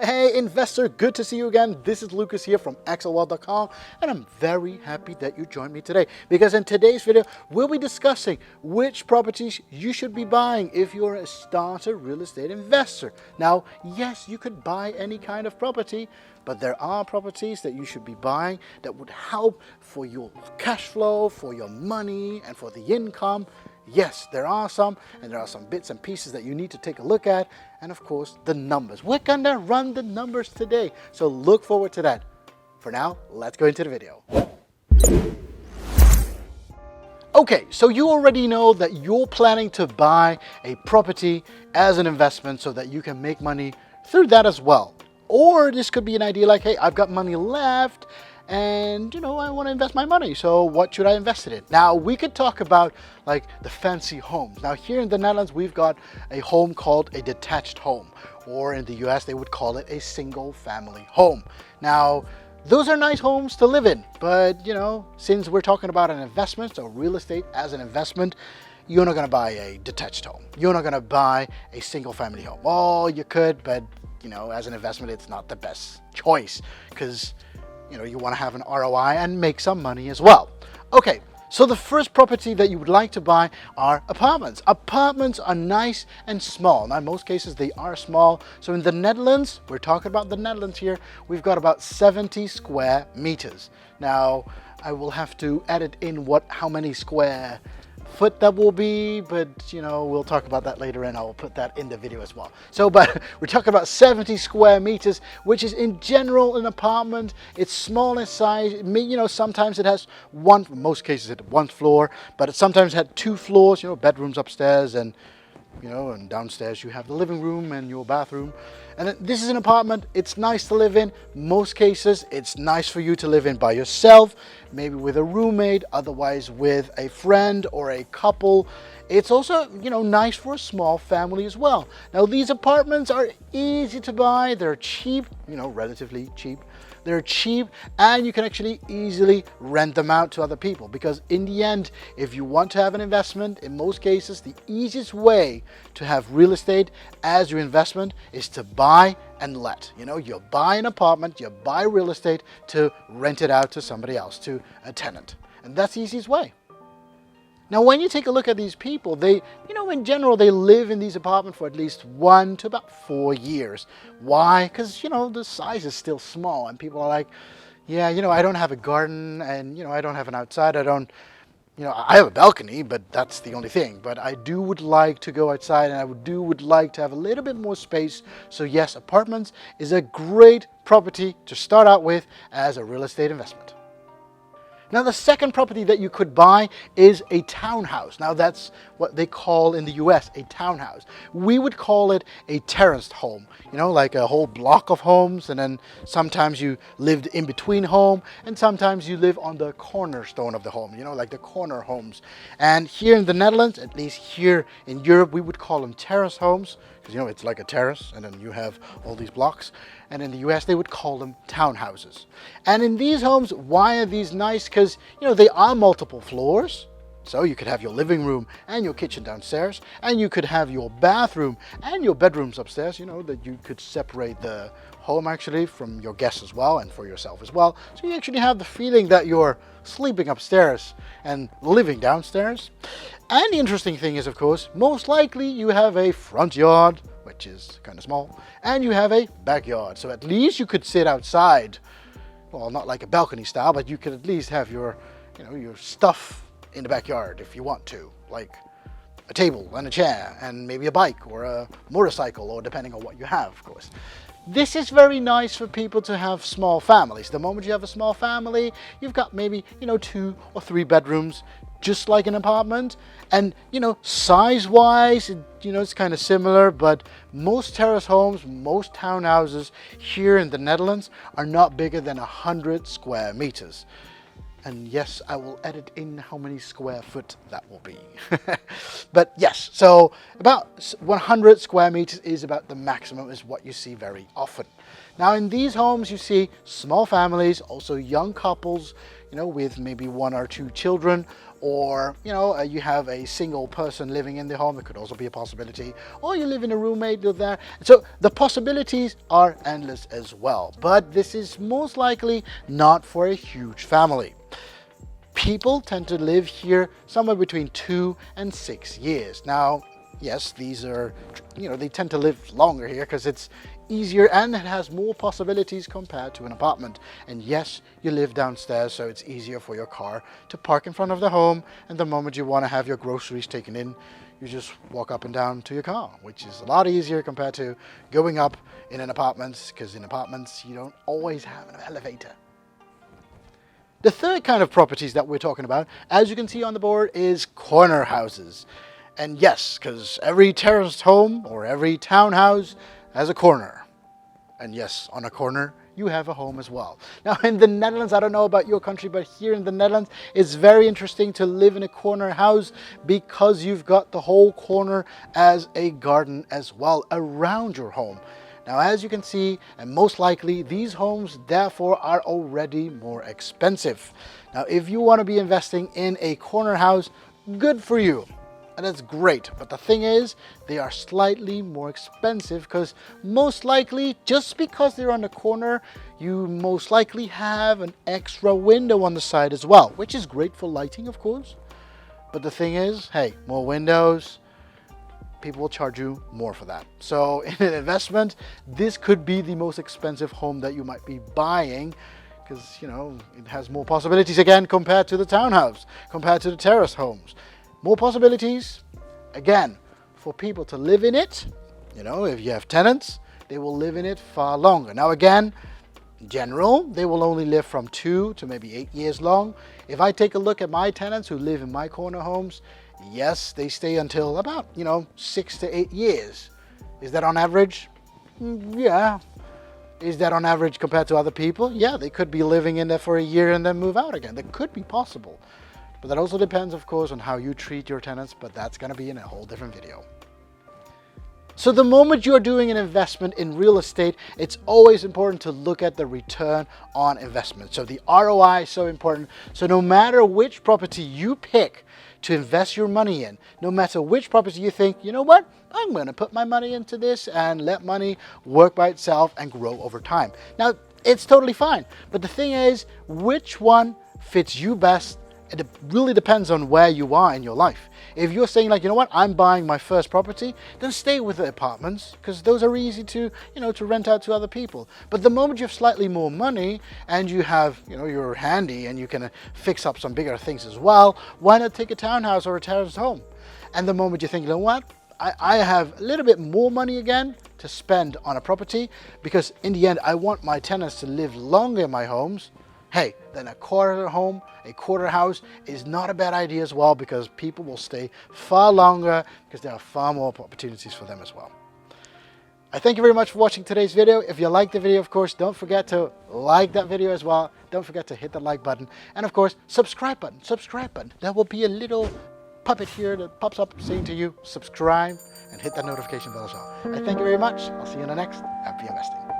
Hey investor, good to see you again. This is Lukas here from excelwealth.com, and I'm very happy that you joined me today because in today's video we'll be discussing which properties you should be buying if you're a starter real estate investor. Now, yes, you could buy any kind of property, but there are properties that you should be buying that would help for your cash flow, for your money, and for the income. Yes, there are some, and there are some bits and pieces that you need to take a look at, and of course, the numbers. We're gonna run the numbers today, so look forward to that. For now, let's go into the video. Okay, so you already know that you're planning to buy a property as an investment so that you can make money through that as well. Or this could be an idea like, hey, I've got money left, and I want to invest my money, so what should I invest it in? Now we could talk about like the fancy homes. Now here in the Netherlands we've got a home called a detached home, or in the US they would call it a single family home. Now those are nice homes to live in, but since we're talking about an investment, so real estate as an investment, you're not going to buy a detached home. You're not going to buy a single family home. Oh, you could, but as an investment it's not the best choice because you want to have an ROI and make some money as well. Okay, so the first property that you would like to buy are apartments. Apartments are nice and small. Now, in most cases, they are small. So in the Netherlands, we're talking about the Netherlands here, we've got about 70 square meters. Now, I will have to edit in how many square foot that will be, but we'll talk about that later and I will put that in the video as well. So but we're talking about 70 square meters, which is in general an apartment. It's small in size. Sometimes it has in most cases it has one floor, but it sometimes had two floors, bedrooms upstairs and and downstairs you have the living room and your bathroom. And this is an apartment. It's nice to live in. Most cases, it's nice for you to live in by yourself, maybe with a roommate, otherwise with a friend or a couple. It's also, nice for a small family as well. Now, these apartments are easy to buy. They're cheap, relatively cheap. They're cheap, and you can actually easily rent them out to other people, because in the end, if you want to have an investment, in most cases, the easiest way to have real estate as your investment is to buy and let. You buy an apartment, you buy real estate to rent it out to somebody else, to a tenant. And that's the easiest way. Now, when you take a look at these people, they, in general, they live in these apartments for at least 1 to about 4 years. Why? Because, the size is still small and people are like, yeah, I don't have a garden and, I don't have an outside. I have a balcony, but that's the only thing. But I would like to go outside and I would like to have a little bit more space. So yes, apartments is a great property to start out with as a real estate investment. Now, the second property that you could buy is a townhouse. Now, that's what they call in the US a townhouse. We would call it a terraced home, like a whole block of homes, and then sometimes you lived in between home, and sometimes you live on the cornerstone of the home, like the corner homes. And here in the Netherlands, at least here in Europe, we would call them terrace homes, because it's like a terrace and then you have all these blocks. And in the US they would call them townhouses. And in these homes, why are these nice? Because they are multiple floors. So you could have your living room and your kitchen downstairs, and you could have your bathroom and your bedrooms upstairs, that you could separate the home actually from your guests as well and for yourself as well. So you actually have the feeling that you're sleeping upstairs and living downstairs. And the interesting thing is, of course, most likely you have a front yard, which is kind of small, and you have a backyard. So at least you could sit outside. Well, not like a balcony style, but you could at least have your stuff in the backyard if you want to, like a table and a chair and maybe a bike or a motorcycle, or depending on what you have, of course. This is very nice for people to have small families. The moment you have a small family, you've got maybe 2 or 3 bedrooms, just like an apartment. And size-wise, it's kind of similar, but most terrace homes, most townhouses here in the Netherlands are not bigger than 100 square meters. And yes, I will edit in how many square foot that will be. But yes, so about 100 square meters is about the maximum, is what you see very often. Now in these homes you see small families, also young couples, with maybe 1 or 2 children, or you have a single person living in the home. It could also be a possibility, or you live in a roommate with that. So the possibilities are endless as well, but this is most likely not for a huge family. People tend to live here somewhere between 2 and 6 years. Now, yes, these are, they tend to live longer here because it's easier and it has more possibilities compared to an apartment. And yes, you live downstairs, so it's easier for your car to park in front of the home, and the moment you want to have your groceries taken in, you just walk up and down to your car, which is a lot easier compared to going up in an apartment, because in apartments you don't always have an elevator. The third kind of properties that we're talking about, as you can see on the board, is corner houses. And yes, because every terraced home or every townhouse has a corner. And yes, on a corner, you have a home as well. Now in the Netherlands, I don't know about your country, but here in the Netherlands, it's very interesting to live in a corner house because you've got the whole corner as a garden as well around your home. Now, as you can see, and most likely, these homes therefore are already more expensive. Now, if you want to be investing in a corner house, good for you. And that's great. But the thing is, they are slightly more expensive because most likely, just because they're on the corner, you most likely have an extra window on the side as well, which is great for lighting, of course. But the thing is, hey, more windows, people will charge you more for that. So in an investment, this could be the most expensive home that you might be buying because, it has more possibilities again compared to the townhouse, compared to the terrace homes. More possibilities, again, for people to live in it. If you have tenants, they will live in it far longer. Now again, in general, they will only live from 2 to maybe 8 years long. If I take a look at my tenants who live in my corner homes, yes, they stay until about, 6 to 8 years. Is that on average? Yeah. Is that on average compared to other people? Yeah, they could be living in there for a year and then move out again. That could be possible. But that also depends, of course, on how you treat your tenants, but that's going to be in a whole different video. So the moment you're doing an investment in real estate, it's always important to look at the return on investment. So the ROI is so important. So no matter which property you pick to invest your money in, no matter which property you think, you know what, I'm going to put my money into this and let money work by itself and grow over time. Now, it's totally fine. But the thing is, which one fits you best? It really depends on where you are in your life. If you're saying like, you know what, I'm buying my first property, then stay with the apartments because those are easy to, to rent out to other people. But the moment you have slightly more money and you have, you're handy and you can fix up some bigger things as well, why not take a townhouse or a terrace home? And the moment you think, you know what, I have a little bit more money again to spend on a property because in the end, I want my tenants to live longer in my homes. Hey, then a quarter home, a quarter house is not a bad idea as well because people will stay far longer because there are far more opportunities for them as well. I thank you very much for watching today's video. If you liked the video, of course, don't forget to like that video as well. Don't forget to hit the like button. And of course, subscribe button. There will be a little puppet here that pops up saying to you, subscribe and hit that notification bell as well. I thank you very much. I'll see you in the next Happy Investing.